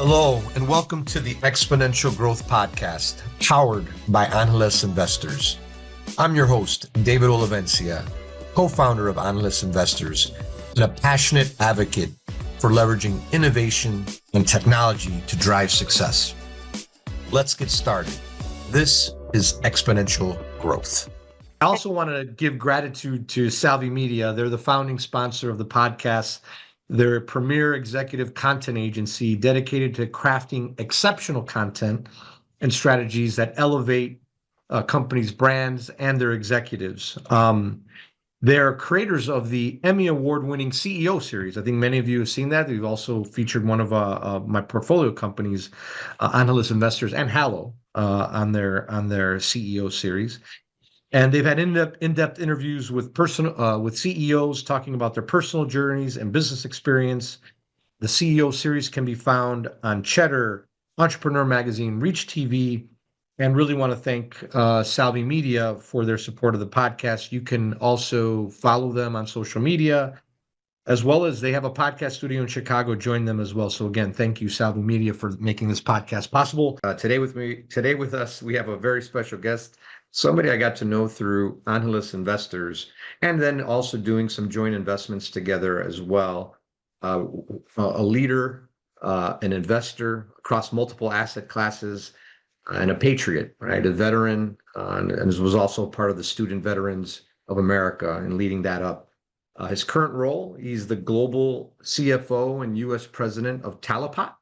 Hello, and welcome to the Exponential Growth Podcast, powered by Analyst Investors. I'm your host, David Olivencia, co-founder of Analyst Investors, and a passionate advocate for leveraging innovation and technology to drive success. Let's get started. This is Exponential Growth. I also want to give gratitude to Salvi Media. They're the founding sponsor of the podcast. They're a premier executive content agency dedicated to crafting exceptional content and strategies that elevate companies' brands and their executives. They're creators of the Emmy Award-winning CEO series. I think many of you have seen that. We've also featured one of my portfolio companies, Analyst Investors and Hallow, on their CEO series. And they've had in-depth interviews with CEOs talking about their personal journeys and business experience. The CEO series can be found on Cheddar, Entrepreneur Magazine, Reach TV, and really want to thank Salvi Media for their support of the podcast. You can also follow them on social media, as well as they have a podcast studio in Chicago. Join them as well. So again, thank you, Salvi Media, for making this podcast possible. Today with us, we have a very special guest. Somebody I got to know through Analyst Investors, and then also doing some joint investments together as well. A leader, an investor across multiple asset classes, and a patriot, right? A veteran, and was also part of the Student Veterans of America and leading that up. His current role, he's the global CFO and U.S. president of Talapat.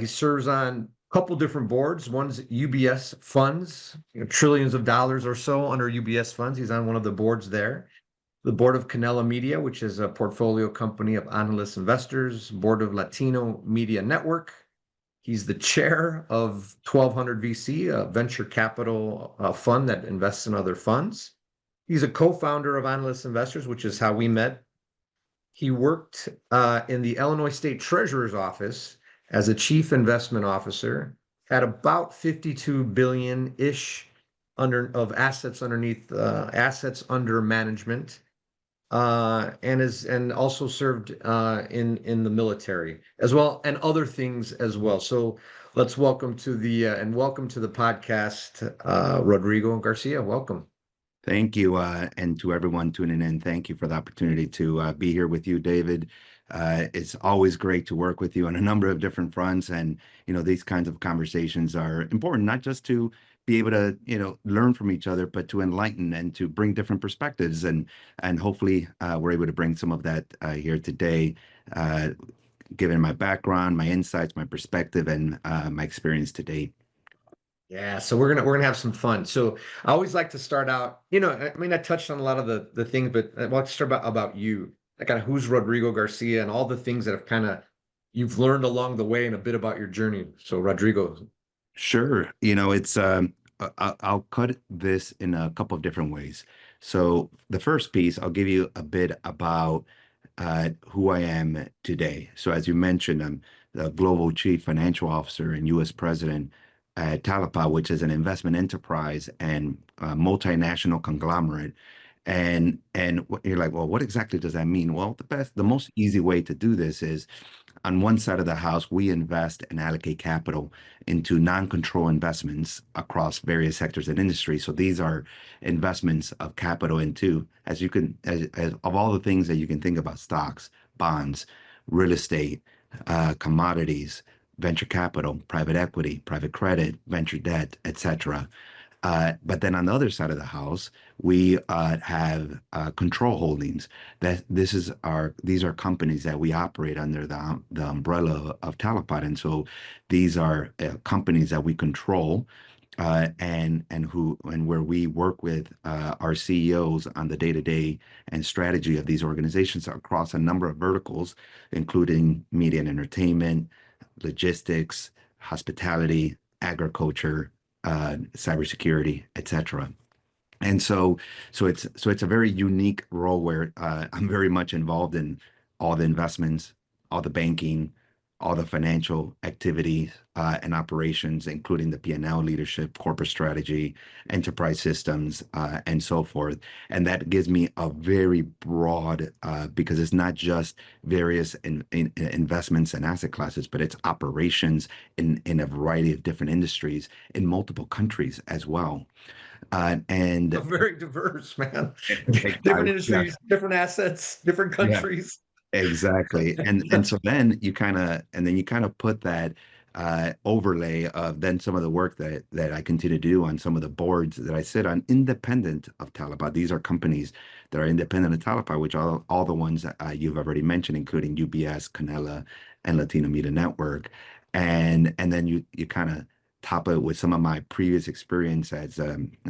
He serves on couple different boards. One's UBS funds, trillions of dollars or so under UBS funds. He's on one of the boards there. The board of Canela Media, which is a portfolio company of Analyst Investors, board of Latino Media Network. He's the chair of 1200 VC, a venture capital fund that invests in other funds. He's a co-founder of Analyst Investors, which is how we met. He worked in the Illinois State Treasurer's office as a chief investment officer, had about 52 billion-ish of assets under management, and also served in the military as well, and other things as well. So let's welcome to the podcast, Rodrigo Garcia. Welcome. Thank you, and to everyone tuning in, thank you for the opportunity to be here with you, David. It's always great to work with you on a number of different fronts, and these kinds of conversations are important, not just to be able to learn from each other, but to enlighten and to bring different perspectives, and hopefully we're able to bring some of that here today, given my background, my insights, my perspective, and my experience to date. Yeah, so we're gonna have some fun. So I always like to start out, I touched on a lot of the things, but I want to start about you. Kind of who's Rodrigo Garcia and all the things that have you've learned along the way and a bit about your journey. So Rodrigo. Sure. It's I'll cut this in a couple of different ways. So the first piece, I'll give you a bit about who I am today. So as you mentioned, I'm the global chief financial officer and U.S. president at Talapat, which is an investment enterprise and multinational conglomerate. And you're like, well, what exactly does that mean? Well, the most easy way to do this is on one side of the house, we invest and allocate capital into non-control investments across various sectors and industries. So these are investments of capital into, as of all the things that you can think about: stocks, bonds, real estate, commodities, venture capital, private equity, private credit, venture debt, etc. But then on the other side of the house, we have control holdings. These are companies that we operate under the umbrella of Talapat, and so these are companies that we control, and where we work with our CEOs on the day-to-day and strategy of these organizations across a number of verticals, including media and entertainment, logistics, hospitality, agriculture, cybersecurity, etc. And so it's a very unique role where I'm very much involved in all the investments, all the banking, all the financial activities and operations, including the P&L leadership, corporate strategy, enterprise systems, and so forth. And that gives me a very broad, because it's not just various investments and asset classes, but it's operations in a variety of different industries in multiple countries as well. And Very diverse, man. I, Different yeah, industries, different assets, different yeah. countries. Exactly. And so then you kind of put that overlay of then some of the work that I continue to do on some of the boards that I sit on independent of Talaba. These are companies that are independent of Talaba, which are all the ones that you've already mentioned, including UBS, Canela, and Latino Media Network. And then you kind of top it with some of my previous experience as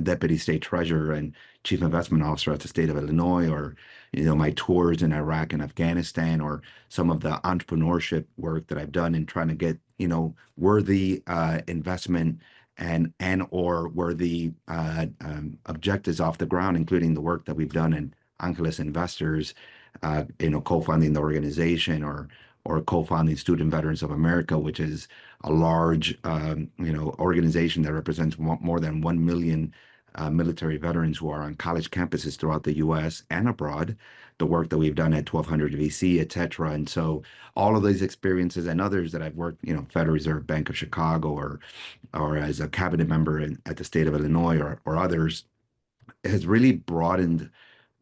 deputy state treasurer and chief investment officer at the state of Illinois, or my tours in Iraq and Afghanistan, or some of the entrepreneurship work that I've done in trying to get, worthy investment and or worthy objectives off the ground, including the work that we've done in Angeles Investors, co-founding the organization, or co-founding Student Veterans of America, which is a large, organization that represents more than 1 million military veterans who are on college campuses throughout the U.S. and abroad, the work that we've done at 1200 VC, et cetera. And so all of these experiences and others that I've worked, Federal Reserve Bank of Chicago, or as a cabinet member at the state of Illinois, or others, has really broadened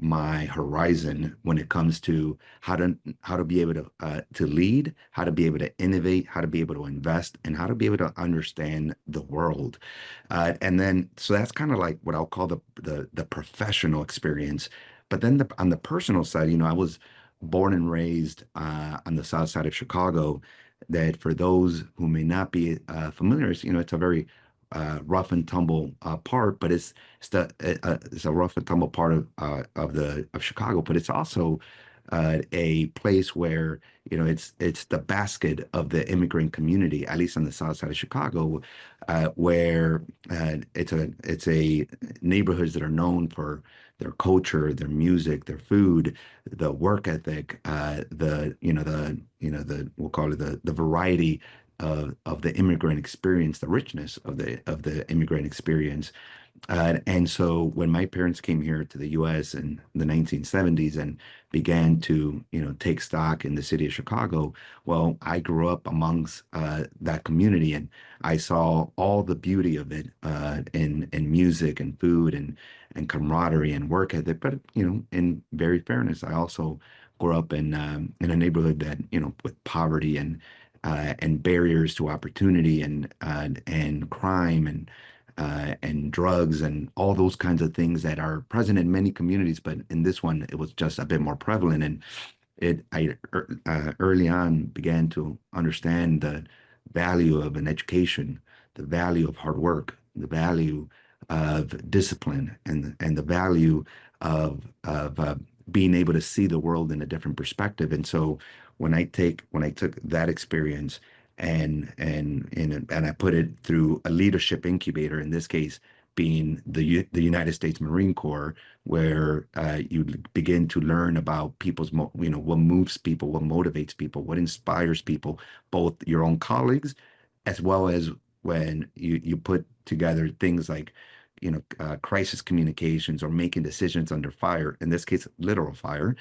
my horizon when it comes to how to be able to lead, how to be able to innovate, how to be able to invest, and how to be able to understand the world. And then so that's kind of like what I'll call the professional experience. But then on the personal side, I was born and raised on the south side of Chicago. That for those who may not be familiar, it's a very rough and tumble part, but it's a rough and tumble part of Chicago, but it's also a place where it's the basket of the immigrant community, at least on the south side of Chicago, where it's a neighborhoods that are known for their culture, their music, their food, the work ethic, the we'll call it the variety of the immigrant experience, the richness of the immigrant experience. And so when my parents came here to the U.S. in the 1970s and began to, take stock in the city of Chicago, well, I grew up amongst that community, and I saw all the beauty of it in music and food and camaraderie and work ethic. But, in very fairness, I also grew up in a neighborhood that, with poverty and barriers to opportunity and crime and drugs and all those kinds of things that are present in many communities, but in this one it was just a bit more prevalent. And I early on began to understand the value of an education, the value of hard work, the value of discipline, and the value of being able to see the world in a different perspective. And so when I took that experience and I put it through a leadership incubator, in this case being the United States Marine Corps, where you begin to learn about what moves people, what motivates people, what inspires people, both your own colleagues, as well as when you put together things like crisis communications, or making decisions under fire, in this case literal fire,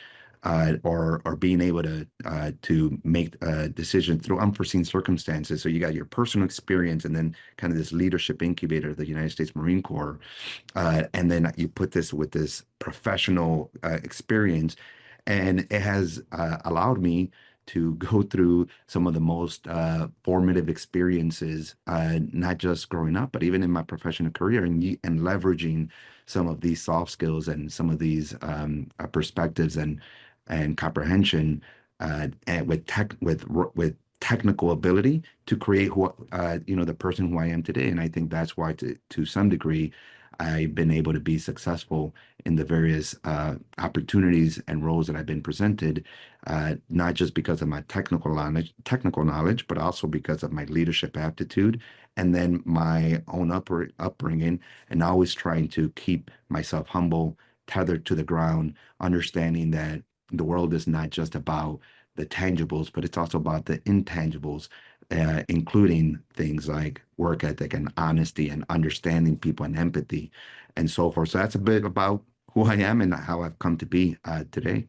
or being able to make decisions through unforeseen circumstances. So you got your personal experience, and then kind of this leadership incubator, the United States Marine Corps, and then you put this with this professional experience, and it has allowed me to go through some of the most formative experiences, not just growing up, but even in my professional career, and leveraging some of these soft skills and some of these perspectives and comprehension, and with technical ability to create the person who I am today. And I think that's why, to some degree, I've been able to be successful in the various opportunities and roles that I've been presented, not just because of my technical knowledge, but also because of my leadership aptitude, and then my own upbringing, and always trying to keep myself humble, tethered to the ground, understanding that the world is not just about the tangibles, but it's also about the intangibles, including things like work ethic and honesty and understanding people and empathy and so forth. So that's a bit about who I am and how I've come to be today.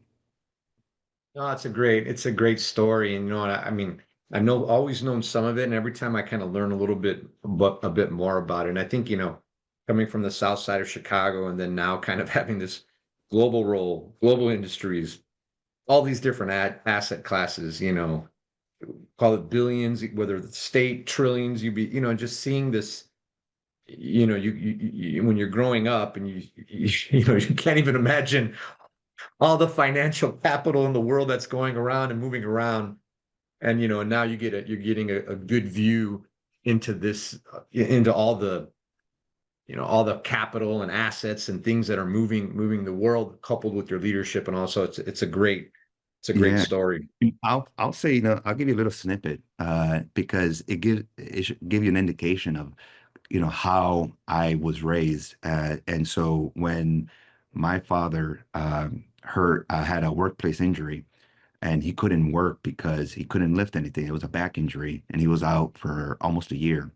No, it's a great story. And I mean, always known some of it, and every time I kind of learn a bit more about it. And I think, coming from the south side of Chicago and then now kind of having this global role, global industries, all these different asset classes, call it billions, whether it's state trillions, just seeing this, when you're growing up and you can't even imagine all the financial capital in the world that's going around and moving around. And now you're getting a good view into this, into all the capital and assets and things that are moving the world, coupled with your leadership. And also it's a great Yeah. story. I'll say, I'll give you a little snippet because it should give you an indication of, how I was raised. And so when my father had a workplace injury and he couldn't work because he couldn't lift anything, it was a back injury, and he was out for almost a year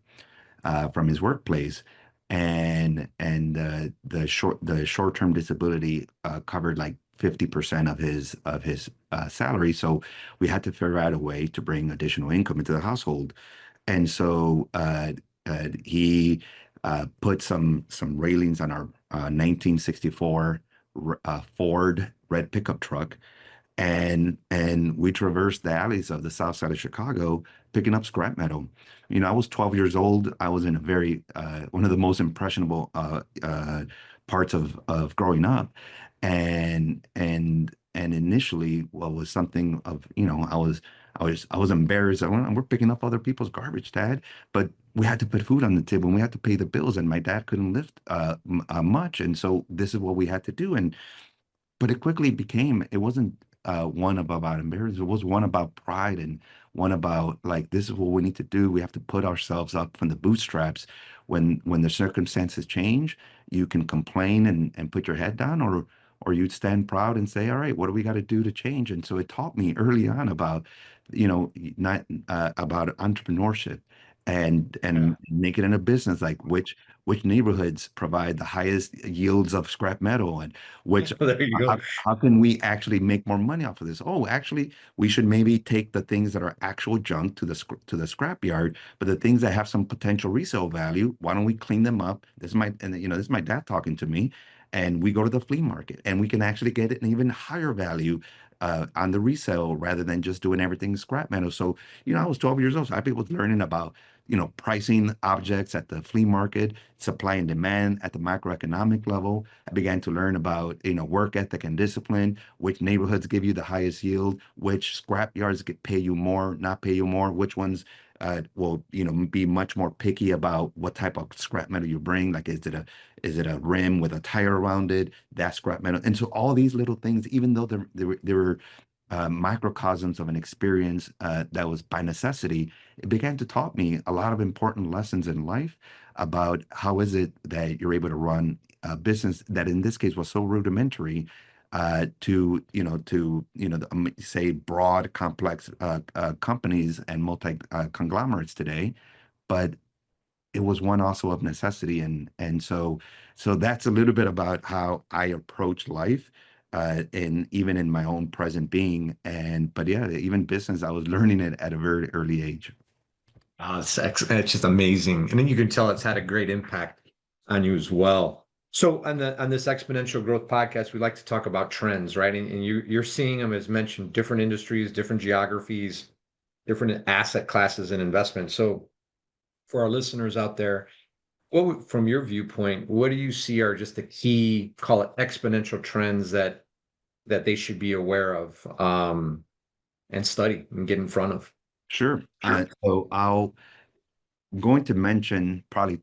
from his workplace. And the short-term disability covered like 50% of his salary. So we had to figure out a way to bring additional income into the household. And so he put some railings on our 1964 Ford red pickup truck, and we traversed the alleys of the south side of Chicago picking up scrap metal. I was 12 years old. I was in a very one of the most impressionable parts of growing up, and initially, what was something of, I was embarrassed. We're picking up other people's garbage, Dad, but we had to put food on the table and we had to pay the bills, and my dad couldn't lift much, and so this is what we had to do. But it quickly became, it wasn't one about embarrassment. It was one about pride and one about like, this is what we need to do. We have to put ourselves up from the bootstraps. When the circumstances change, you can complain and put your head down, or you'd stand proud and say, all right, what do we got to do to change? And so it taught me early on about, not about entrepreneurship Yeah. and make it in a business, like which neighborhoods provide the highest yields of scrap metal, and which There you go. how can we actually make more money off of this? Oh, actually, we should maybe take the things that are actual junk to the scrap yard, but the things that have some potential resale value, why don't we clean them up? This is my dad talking to me, and we go to the flea market, and we can actually get an even higher value on the resale rather than just doing everything scrap metal. So, I was 12 years old, so I was learning about pricing objects at the flea market, supply and demand at the macroeconomic level. I began to learn about, work ethic and discipline, which neighborhoods give you the highest yield, which scrap yards pay you more, not pay you more, which ones will, be much more picky about what type of scrap metal you bring. Like, is it a rim with a tire around it? That's scrap metal. And so all these little things, even though they were microcosms of an experience that was by necessity, it began to taught me a lot of important lessons in life about how is it that you're able to run a business that in this case was so rudimentary to say broad, complex companies and multi conglomerates today, but it was one also of necessity, and so that's a little bit about how I approach life, and even in my own present being, and but yeah, even business, I was learning it at a very early age. It's just amazing. And then you can tell it's had a great impact on you as well. So on this exponential growth podcast, we like to talk about trends, right? And you're seeing them, as mentioned, different industries, different geographies, different asset classes and investments. So for our listeners out there, from your viewpoint, what do you see are just the key, call it exponential trends that they should be aware of, and study and get in front of? Sure. Sure. So I'm going to mention probably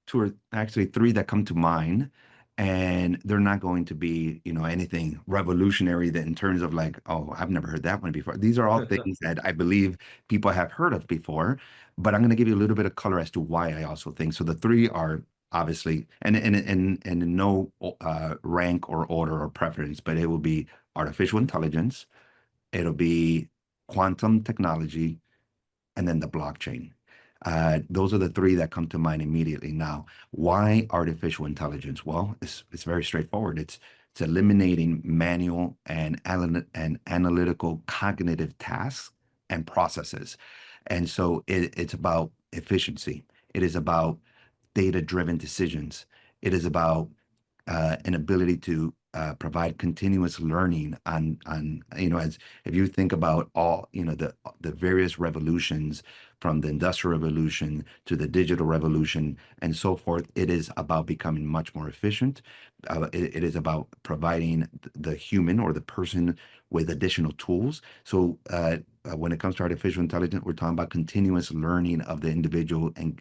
two or actually three that come to mind, and they're not going to be, anything revolutionary that in terms of like, oh, I've never heard that one before. These are all things that I believe people have heard of before, but I'm going to give you a little bit of color as to why I also think. So the three are obviously, and in no rank or order or preference, but it will be artificial intelligence, it'll be quantum technology, and then the blockchain. Those are the three that come to mind immediately. Now, why artificial intelligence? Well, it's very straightforward. It's eliminating manual and analytical cognitive tasks and processes. And so it's about efficiency. It is about data-driven decisions. It is about an ability to provide continuous learning on as if you think about all the various revolutions from the industrial revolution to the digital revolution and so forth. It is about becoming much more efficient. It is about providing the human or the person with additional tools. So when it comes to artificial intelligence, we're talking about continuous learning of the individual and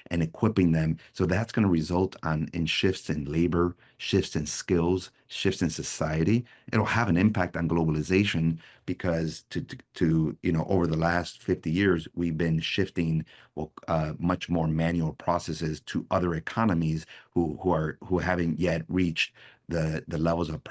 equipping them. So that's going to result in shifts in labor, shifts in skills, shifts in society. It'll have an impact on globalization because over the last 50 years, we've been shifting much more manual processes to other economies who haven't yet reached the levels of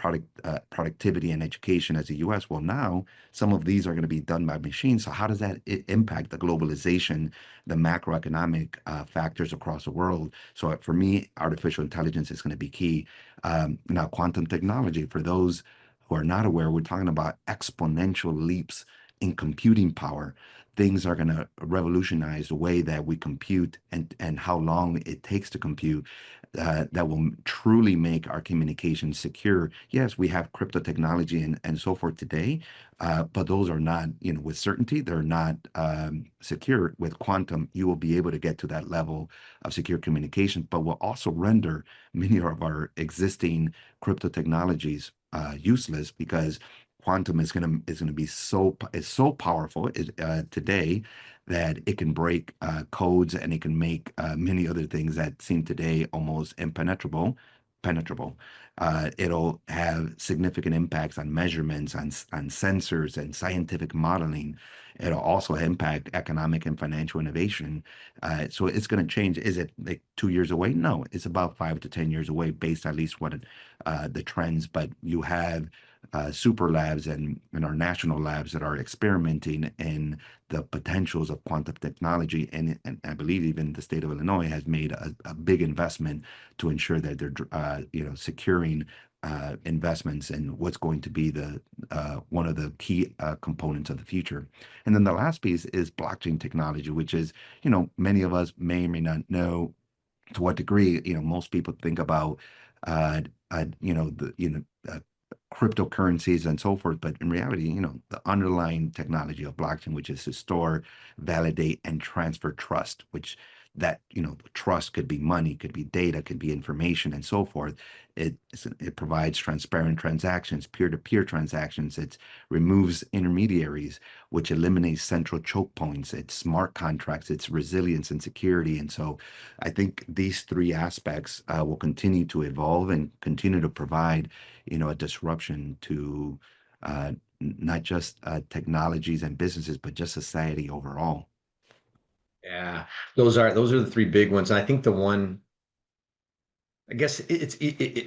productivity and education as the U.S. Well, now some of these are going to be done by machines. So how does that impact the globalization, the macroeconomic factors across the world? So for me, artificial intelligence is going to be key. Now, quantum technology, for those who are not aware, we're talking about exponential leaps in computing power. Things are going to revolutionize the way that we compute and how long it takes to compute. That will truly make our communication secure. Yes, we have crypto technology and so forth today, but those are not, with certainty, they're not secure. With quantum, you will be able to get to that level of secure communication, but will also render many of our existing crypto technologies useless because quantum is gonna be so powerful today that it can break codes and it can make many other things that seem today almost impenetrable penetrable. It'll have significant impacts on measurements, on sensors and scientific modeling. It'll also impact economic and financial innovation. So it's going to change. Is it like 2 years away? No, it's about 5 to 10 years away, based at least what the trends. But you have super labs and our national labs that are experimenting in the potentials of quantum technology. And I believe even the state of Illinois has made a big investment to ensure that they're securing investments in what's going to be the one of the key components of the future. And then the last piece is blockchain technology, which is, many of us may or may not know to what degree. Most people think about cryptocurrencies and so forth, but in reality, the underlying technology of blockchain, which is to store, validate, and transfer trust, which trust could be money, could be data, could be information, and so forth. It provides transparent transactions, peer-to-peer transactions. It removes intermediaries, which eliminates central choke points. It's smart contracts, it's resilience and security. And so I think these three aspects will continue to evolve and continue to provide, a disruption to not just technologies and businesses, but just society overall. Yeah, those are the three big ones. And I think the one, I guess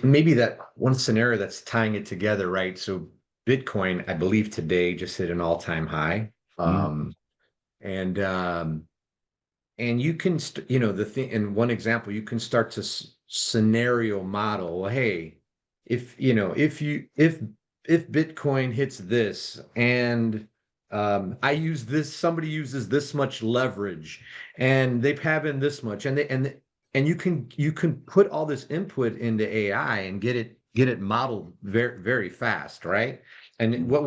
maybe that one scenario that's tying it together, right? So Bitcoin, I believe today just hit an all-time high. Mm, And you can the thing, in one example, you can start to scenario model, well, hey, if Bitcoin hits this and I use this, somebody uses this much leverage and they have in this much, and you can put all this input into AI and get it modeled very, very fast, right? And mm, what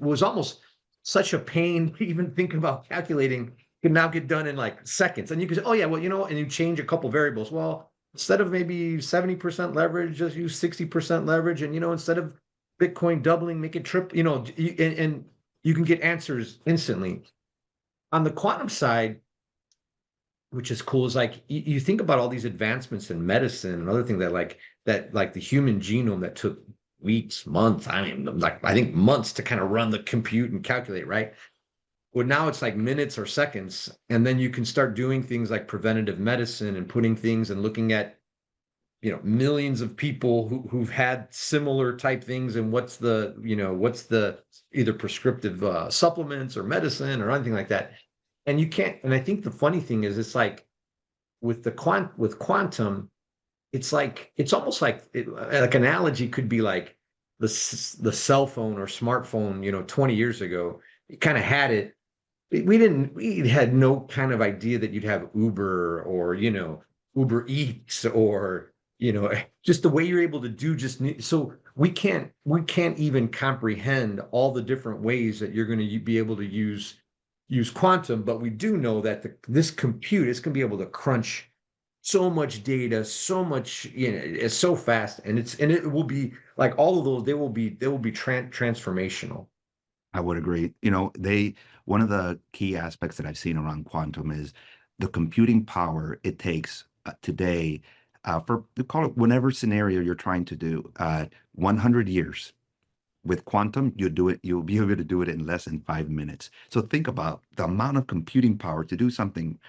was almost such a pain to even think about calculating can now get done in like seconds. And you can say, oh yeah, well, and you change a couple variables. Well, instead of maybe 70% leverage, just use 60% leverage. And instead of Bitcoin doubling, make it triple, and you can get answers instantly. On the quantum side, which is cool, is like you think about all these advancements in medicine and other things that the human genome that took weeks, months, I mean, like I think months to kind of run the compute and calculate, right? Well, now it's like minutes or seconds, and then you can start doing things like preventative medicine and putting things and looking at millions of people who've had similar type things, and what's the either prescriptive supplements or medicine or anything like that. And you can't. And I think the funny thing is, it's like with quantum, it's almost like analogy could be like the cell phone or smartphone, 20 years ago. You kind of had it. We had no kind of idea that you'd have Uber or, Uber Eats or, just the way you're able to do so we can't even comprehend all the different ways that you're going to be able to use quantum, but we do know that this compute is going to be able to crunch so much data, so much, it's so fast, and it will be like all of those, they will be transformational. I would agree. One of the key aspects that I've seen around quantum is the computing power it takes today for call it whatever scenario you're trying to do. 100 years with quantum, you'll be able to do it in less than 5 minutes. So think about the amount of computing power to do something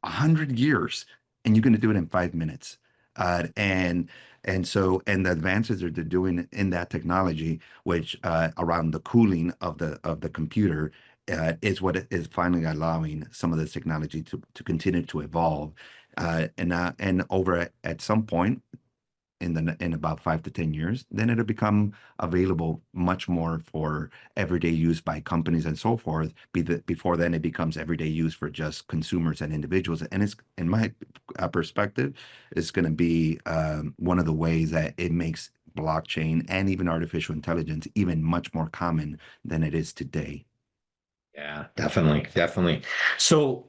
100 years, and you're going to do it in 5 minutes. And the advances that they're doing in that technology, which around the cooling of the computer, is what is finally allowing some of this technology to continue to evolve. And over at some point in about 5 to 10 years, then it'll become available much more for everyday use by companies and so forth. Before then, it becomes everyday use for just consumers and individuals. And it's, in my perspective, it's going to be one of the ways that it makes blockchain and even artificial intelligence even much more common than it is today. Yeah, definitely, definitely. So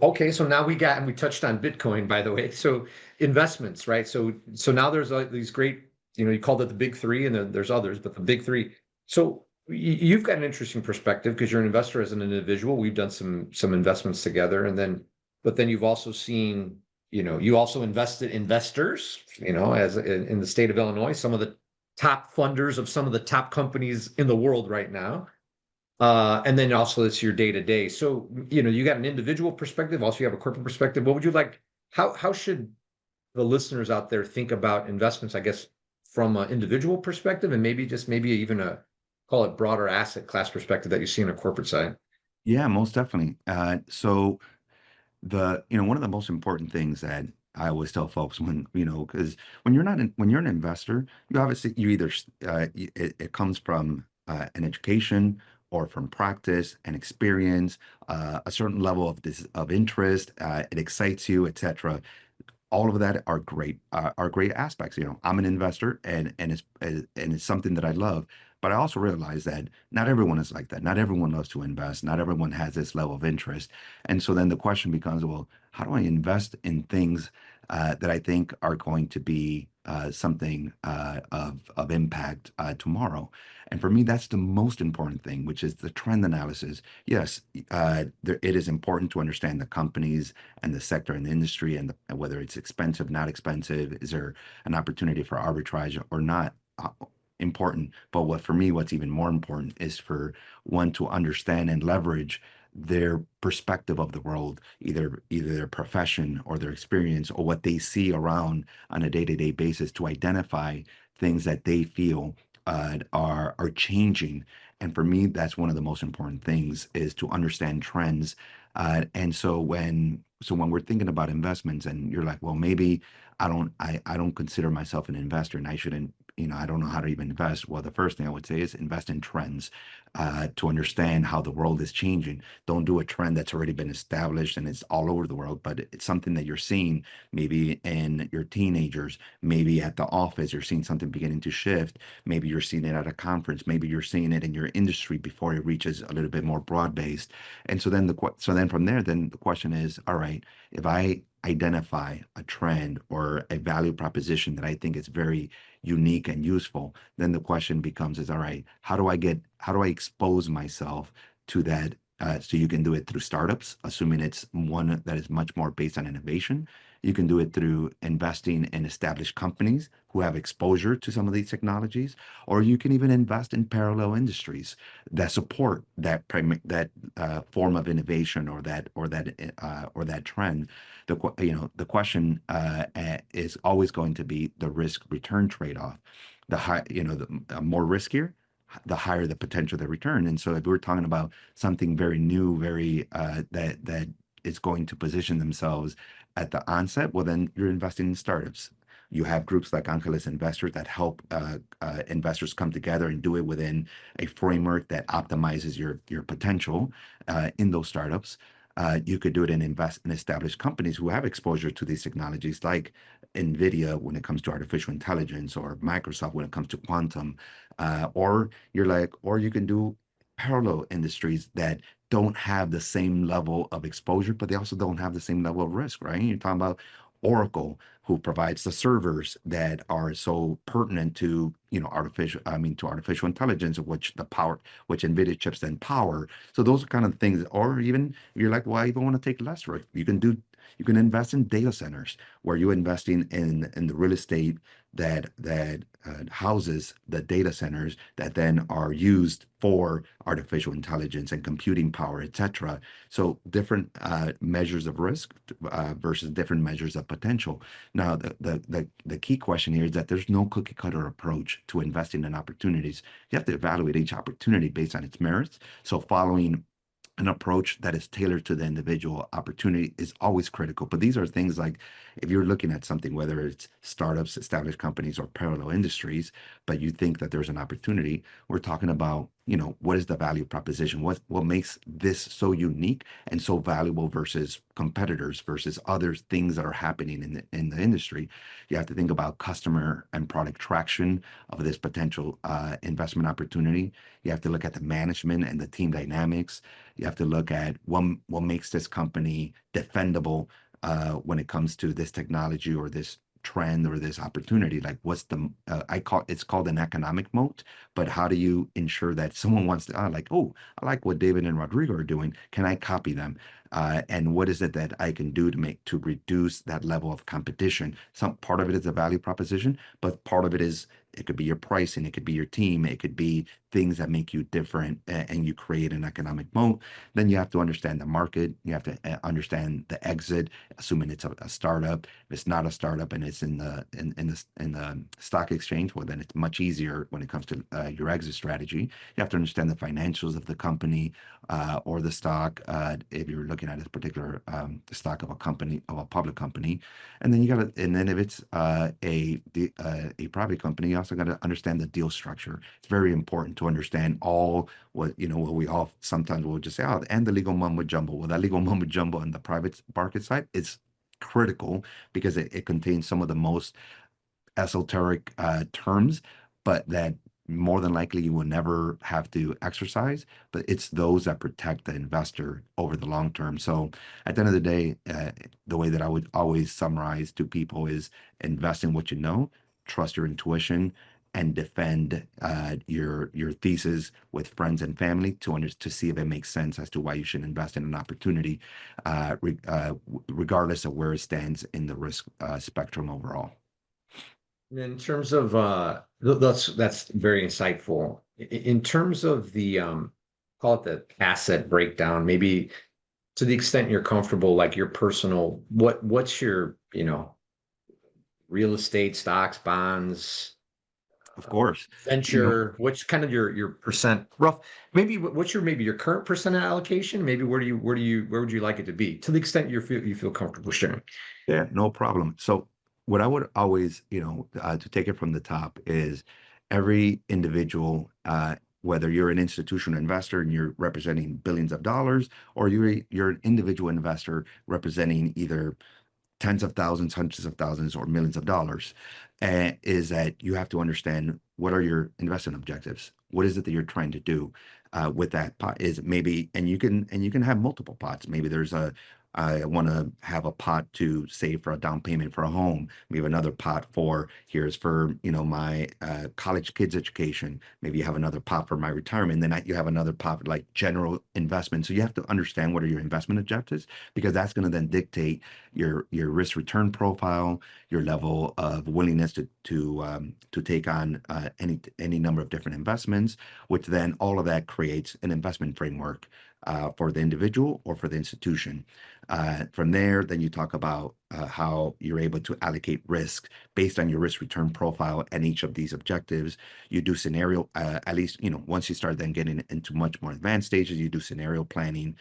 okay, so now and we touched on Bitcoin, by the way. So investments, right? So now there's these great, you called it the big three, and then there's others, but the big three. So you've got an interesting perspective because you're an investor as an individual. We've done some investments together, but then you've also seen, you also invested investors, as in the state of Illinois, some of the top funders of some of the top companies in the world right now. And then also it's your day to day. So, you got an individual perspective, also you have a corporate perspective. What would you like? How should the listeners out there think about investments, I guess, from an individual perspective, and maybe even call it broader asset class perspective that you see on a corporate side? Yeah, most definitely. So one of the most important things that I always tell folks because when you're an investor, you either it comes from an education or from practice and experience, a certain level of interest, it excites you, etc. All of that are great aspects. I'm an investor, and it's something that I love. But I also realize that not everyone is like that. Not everyone loves to invest. Not everyone has this level of interest. And so then the question becomes, well, how do I invest in things that I think are going to be something of impact tomorrow? And for me, that's the most important thing, which is the trend analysis. Yes, it is important to understand the companies and the sector and the industry, and whether it's expensive, not expensive, is there an opportunity for arbitrage or not. Important. But for me, what's even more important is for one to understand and leverage their perspective of the world, either their profession or their experience or what they see around on a day-to-day basis, to identify things that they feel are changing. And for me, that's one of the most important things, is to understand trends. And so when we're thinking about investments, and you're like, well, maybe I don't consider myself an investor, and I shouldn't, I don't know how to even invest. Well, the first thing I would say is invest in trends to understand how the world is changing. Don't do a trend that's already been established and it's all over the world, but it's something that you're seeing maybe in your teenagers, maybe at the office, you're seeing something beginning to shift. Maybe you're seeing it at a conference. Maybe you're seeing it in your industry before it reaches a little bit more broad-based. And so then from there, then the question is, all right, if I identify a trend or a value proposition that I think is very unique and useful, then the question becomes is, all right, how do I expose myself to that? So you can do it through startups, assuming it's one that is much more based on innovation. You can do it through investing in established companies who have exposure to some of these technologies, or you can even invest in parallel industries that support that form of innovation or that trend. The question is always going to be the risk return trade-off. The high, the more riskier, the higher the potential of the return. And so if we're talking about something very new, very that is going to position themselves at the onset, well, then you're investing in startups. You have groups like Angeles Investors that help investors come together and do it within a framework that optimizes your potential in those startups. You could do it and invest in established companies who have exposure to these technologies, like NVIDIA when it comes to artificial intelligence, or Microsoft when it comes to quantum. Or you can do parallel industries that don't have the same level of exposure, but they also don't have the same level of risk, right? You're talking about Oracle, who provides the servers that are so pertinent to, to artificial intelligence, which NVIDIA chips then power. So those are kind of things. Or even you're like, well, I even want to take less risk. You can invest in data centers, where you're investing in the real estate that houses the data centers that then are used for artificial intelligence and computing power, etc. So different measures of risk versus different measures of potential. Now, the key question here is that there's no cookie cutter approach to investing in opportunities. You have to evaluate each opportunity based on its merits. So following an approach that is tailored to the individual opportunity is always critical. But these are things like, if you're looking at something, whether it's startups, established companies, or parallel industries, but you think that there's an opportunity, we're talking about, what is the value proposition? What makes this so unique and so valuable versus competitors, versus other things that are happening in the industry? You have to think about customer and product traction of this potential investment opportunity. You have to look at the management and the team dynamics. You have to look at what makes this company defendable when it comes to this technology or this trend or this opportunity. Like, what's the it's called an economic moat, but how do you ensure that someone wants to I like what David and Rodrigo are doing, can I copy them? And what is it that I can do to reduce that level of competition? Some part of it is a value proposition, but part of it could be your pricing, it could be your team, it could be things that make you different, and you create an economic moat. Then you have to understand the market. You have to understand the exit, assuming it's a startup. If it's not a startup and it's in the stock exchange, well, then it's much easier when it comes to your exit strategy. You have to understand the financials of the company or the stock, if you're looking at a particular stock of a company, of a public company. And then if it's a private company, you also got to understand the deal structure. It's very important to understand all what we all sometimes will just say, oh, and the legal mumbo jumbo. Well, that legal mumbo jumbo on the private market side is critical, because it contains some of the most esoteric terms, but that more than likely you will never have to exercise. But it's those that protect the investor over the long term. So at the end of the day, the way that I would always summarize to people is: invest in what you know, trust your intuition, and defend your thesis with friends and family to see if it makes sense as to why you should invest in an opportunity, regardless of where it stands in the risk spectrum overall. In terms of that's very insightful. In terms of the call it the asset breakdown, maybe to the extent you're comfortable, like your personal, what's your, real estate, stocks, bonds, Of course, venture, what's kind of your percent rough, maybe what's maybe your current percent allocation? Maybe where would you like it to be, to the extent you feel comfortable sharing? yeah, no problem. So what I would always, to take it from the top, is every individual, whether you're an institutional investor and you're representing billions of dollars, or you're an individual investor representing either tens of thousands, hundreds of thousands, or millions of dollars, is that you have to understand what are your investment objectives. What is it that you're trying to do with that pot? Is maybe, and you can have multiple pots. Maybe there's I want to have a pot to save for a down payment for a home. We have another pot for here's for, my college kids education. Maybe you have another pot for my retirement. Then you have another pot for like general investment. So you have to understand what are your investment objectives, because that's going to then dictate your risk return profile, your level of willingness to take on any number of different investments, which then all of that creates an investment framework for the individual or for the institution. From there, then you talk about how you're able to allocate risk based on your risk return profile and each of these objectives. You do scenario, at least, once you start then getting into much more advanced stages, you do scenario planning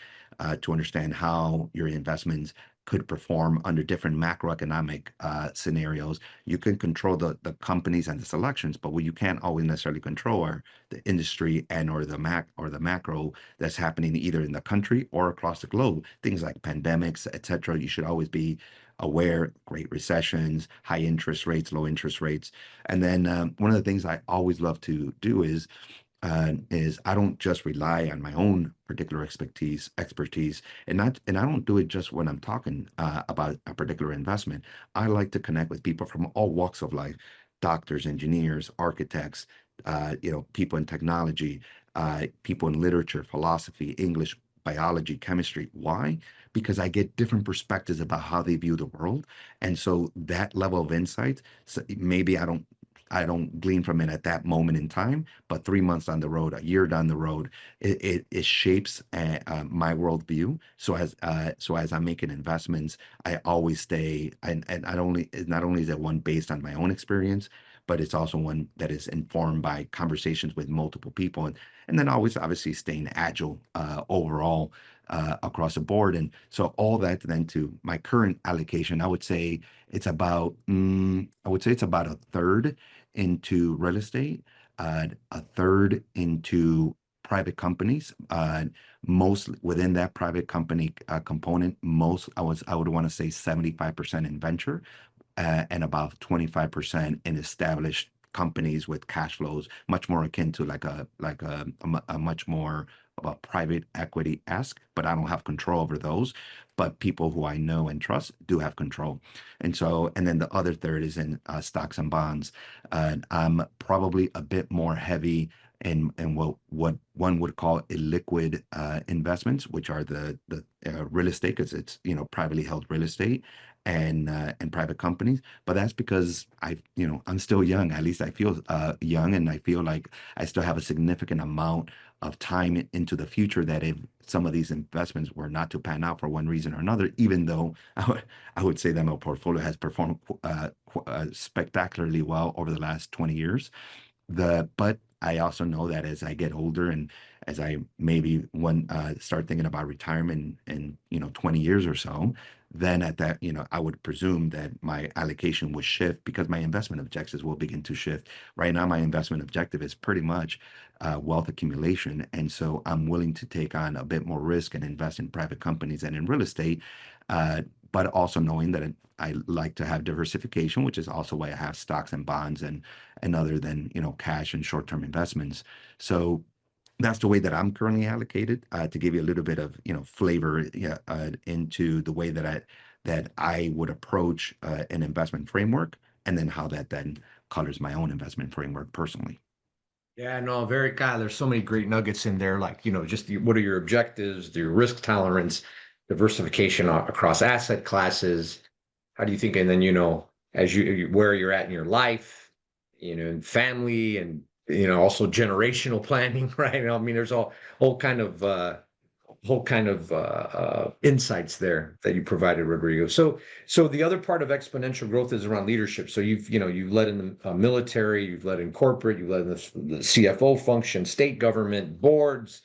to understand how your investments could perform under different macroeconomic scenarios. You can control the companies and the selections, but what you can't always necessarily control are the industry and or the macro that's happening either in the country or across the globe. Things like pandemics, etc. You should always be aware: great recessions, high interest rates, low interest rates. And then one of the things I always love to do is I don't just rely on my own particular expertise, and I don't do it just when I'm talking about a particular investment. I like to connect with people from all walks of life: doctors, engineers, architects, people in technology, people in literature, philosophy, English, biology, chemistry. Why? Because I get different perspectives about how they view the world, and so that level of insight, so maybe I don't glean from it at that moment in time, but 3 months down the road, a year down the road, it shapes my worldview. So as I'm making investments, I always stay, and not only is it one based on my own experience, but it's also one that is informed by conversations with multiple people, and then always obviously staying agile overall across the board. And so all that then to my current allocation, I would say it's about a third into real estate, a third into private companies. Most within that private company component, I would want to say 75% in venture, and about 25% in established companies with cash flows, much more akin to a much more of a private equity-esque, but I don't have control over those. But people who I know and trust do have control. And then the other third is in stocks and bonds. I'm probably a bit more heavy in what one would call illiquid investments, which are the real estate, because it's privately held real estate and private companies. But that's because I'm still young. At least I feel young, and I feel like I still have a significant amount of time into the future, that if some of these investments were not to pan out for one reason or another, even though I would say that my portfolio has performed spectacularly well over the last 20 years. But I also know that as I get older, and as I maybe start thinking about retirement in 20 years or so, then at that, I would presume that my allocation would shift, because my investment objectives will begin to shift. Right now, my investment objective is pretty much wealth accumulation, and so I'm willing to take on a bit more risk and invest in private companies and in real estate, uh, but also knowing that I like to have diversification, which is also why I have stocks and bonds and other than cash and short-term investments. So that's the way that I'm currently allocated, to give you a little bit of flavor, yeah, into the way that I would approach an investment framework, and then how that then colors my own investment framework personally. Yeah, no, very God, there's so many great nuggets in there. Like, just what are your objectives, your risk tolerance, diversification across asset classes. How do you think? And then, as where you're at in your life, and family, and also generational planning, right? I mean, there's whole kind of insights there that you provided, Rodrigo. So the other part of exponential growth is around leadership. So you've led in the military, you've led in corporate, you've led in the CFO function, state government, boards,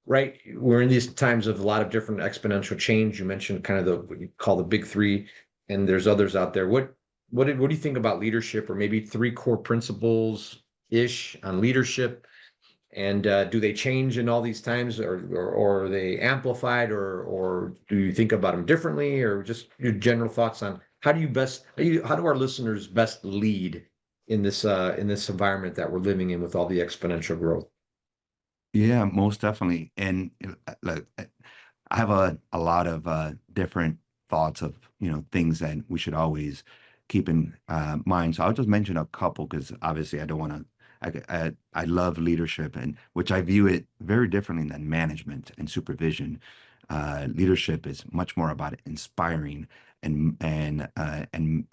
right? We're in these times of a lot of different exponential change. You mentioned kind of what you call the big three, and there's others out there. What do you think about leadership, or maybe three core principles ish on leadership? And do they change in all these times, or are they amplified, or do you think about them differently, or just your general thoughts on how do our listeners best lead in this environment that we're living in with all the exponential growth? Yeah, most definitely. And look, I have a lot of different thoughts of, things that we should always keep in mind. So I'll just mention a couple because obviously I don't want to. I love leadership, and which I view it very differently than management and supervision. Leadership is much more about inspiring and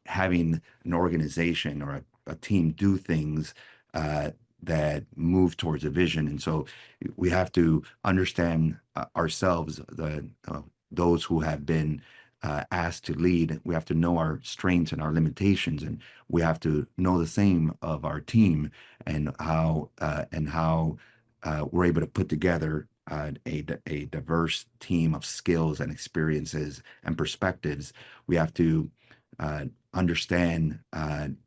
having an organization or a team do things that move towards a vision. And so we have to understand ourselves, those who have been asked to lead. We have to know our strengths and our limitations, and we have to know the same of our team and how we're able to put together a diverse team of skills and experiences and perspectives. We have to understand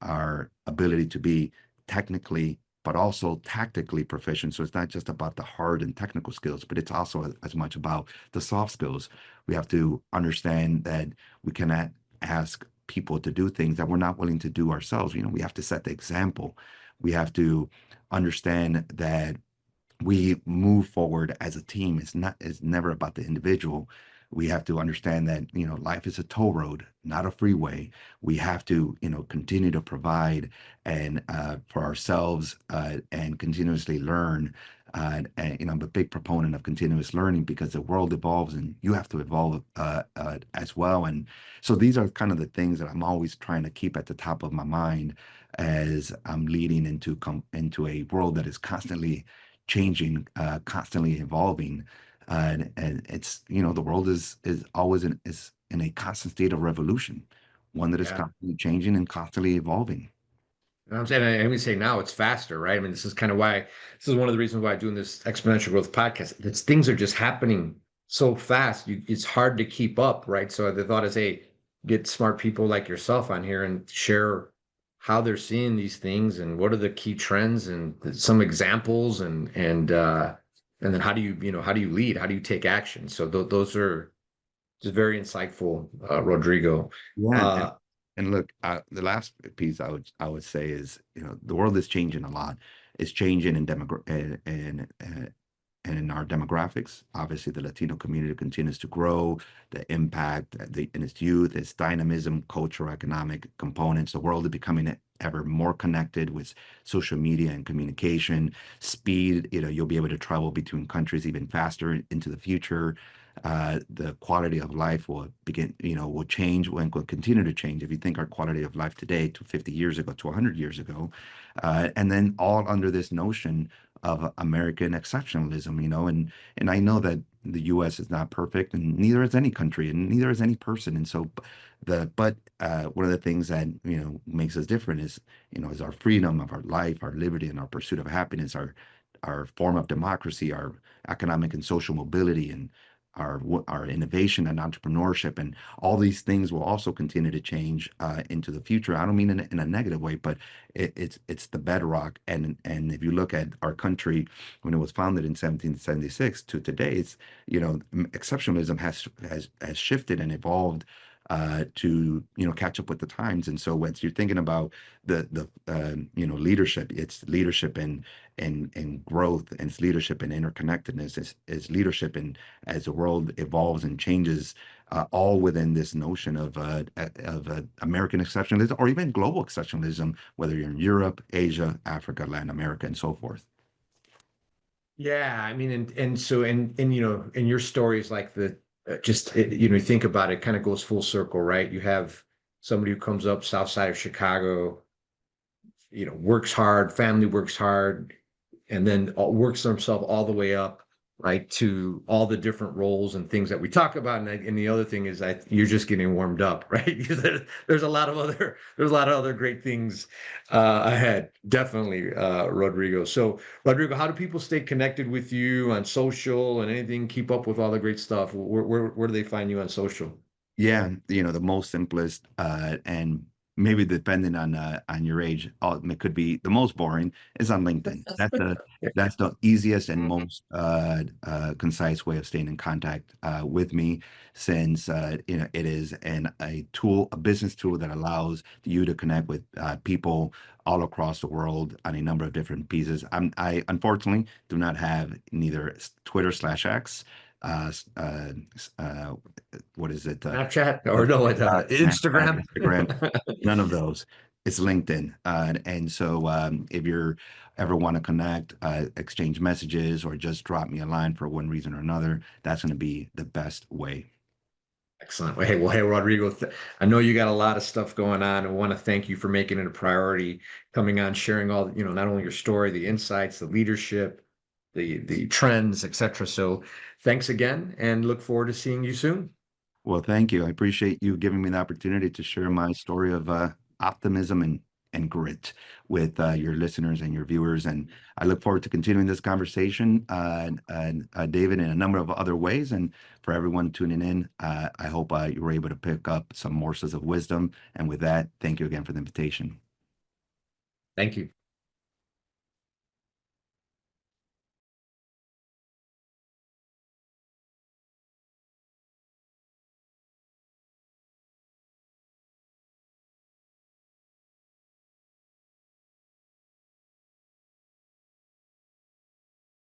our ability to be technically but also tactically proficient. So it's not just about the hard and technical skills, but it's also as much about the soft skills. We have to understand that we cannot ask people to do things that we're not willing to do ourselves. We have to set the example. We have to understand that we move forward as a team. It's never about the individual. We have to understand that, life is a toll road, not a freeway. We have to, continue to provide and for ourselves and continuously learn. And, I'm a big proponent of continuous learning because the world evolves and you have to evolve as well. And so these are kind of the things that I'm always trying to keep at the top of my mind as I'm leading into a world that is constantly changing, constantly evolving. And it's, the world is always is in a constant state of revolution, one that is Yeah. constantly changing and constantly evolving. And I'm saying, I would say now it's faster, right? I mean, this is kind of why, this is one of the reasons why I'm doing this exponential growth podcast. It's things are just happening so fast. It's hard to keep up, right? So the thought is, hey, get smart people like yourself on here and share how they're seeing these things and what are the key trends and some examples and then how do how do you lead? How do you take action? So those are just very insightful, Rodrigo. Yeah, and, Uh, and look, the last piece I would say is, the world is changing a lot. It's changing in and in our demographics. Obviously, the Latino community continues to grow. The impact in its youth, its dynamism, cultural, economic components. The world is becoming ever more connected with social media and communication. Speed, you'll be able to travel between countries even faster into the future. The quality of life will change and will continue to change. If you think our quality of life today to 50 years ago, to 100 years ago, and then all under this notion of American exceptionalism, and I know that the U.S. is not perfect, and neither is any country, and neither is any person. And so, one of the things that makes us different is our freedom of our life, our liberty, and our pursuit of happiness, our form of democracy, our economic and social mobility, and our innovation and entrepreneurship, and all these things will also continue to change into the future. I don't mean in a negative way, but it's the bedrock. And if you look at our country when it was founded in 1776 to today, it's exceptionalism has shifted and evolved to catch up with the times. And so when you're thinking about the leadership, it's leadership and growth, and it's leadership and interconnectedness, is leadership and as the world evolves and changes, all within this notion of American exceptionalism or even global exceptionalism, whether you're in Europe, Asia, Africa, Latin America, and so forth. Yeah, I mean, and so and in your stories like the you think about it, kind of goes full circle, right? You have somebody who comes up south side of Chicago, works hard, family works hard, and then works themselves all the way up, right, to all the different roles and things that we talk about. And the other thing is that you're just getting warmed up, right? Because there's a lot of other great things ahead, definitely, Rodrigo. So, Rodrigo, how do people stay connected with you on social and anything? Keep up with all the great stuff. Where do they find you on social? Yeah, the most simplest, and maybe depending on your age, it could be the most boring is on LinkedIn. That's the easiest and most concise way of staying in contact with me, since it is a business tool that allows you to connect with people all across the world on a number of different pieces. I unfortunately do not have neither Twitter/X what is it? Snapchat or no, Snapchat, Instagram. Instagram, none of those. It's LinkedIn. And so if you're ever want to connect, exchange messages, or just drop me a line for one reason or another, that's going to be the best way. Excellent. Well, hey, Rodrigo, I know you got a lot of stuff going on. I want to thank you for making it a priority, coming on, sharing all, not only your story, the insights, the leadership, the trends, etc. So thanks again and look forward to seeing you soon. Well, thank you. I appreciate you giving me the opportunity to share my story of optimism and grit with your listeners and your viewers. And I look forward to continuing this conversation, David, in a number of other ways. And for everyone tuning in, I hope you were able to pick up some morsels of wisdom. And with that, thank you again for the invitation. Thank you.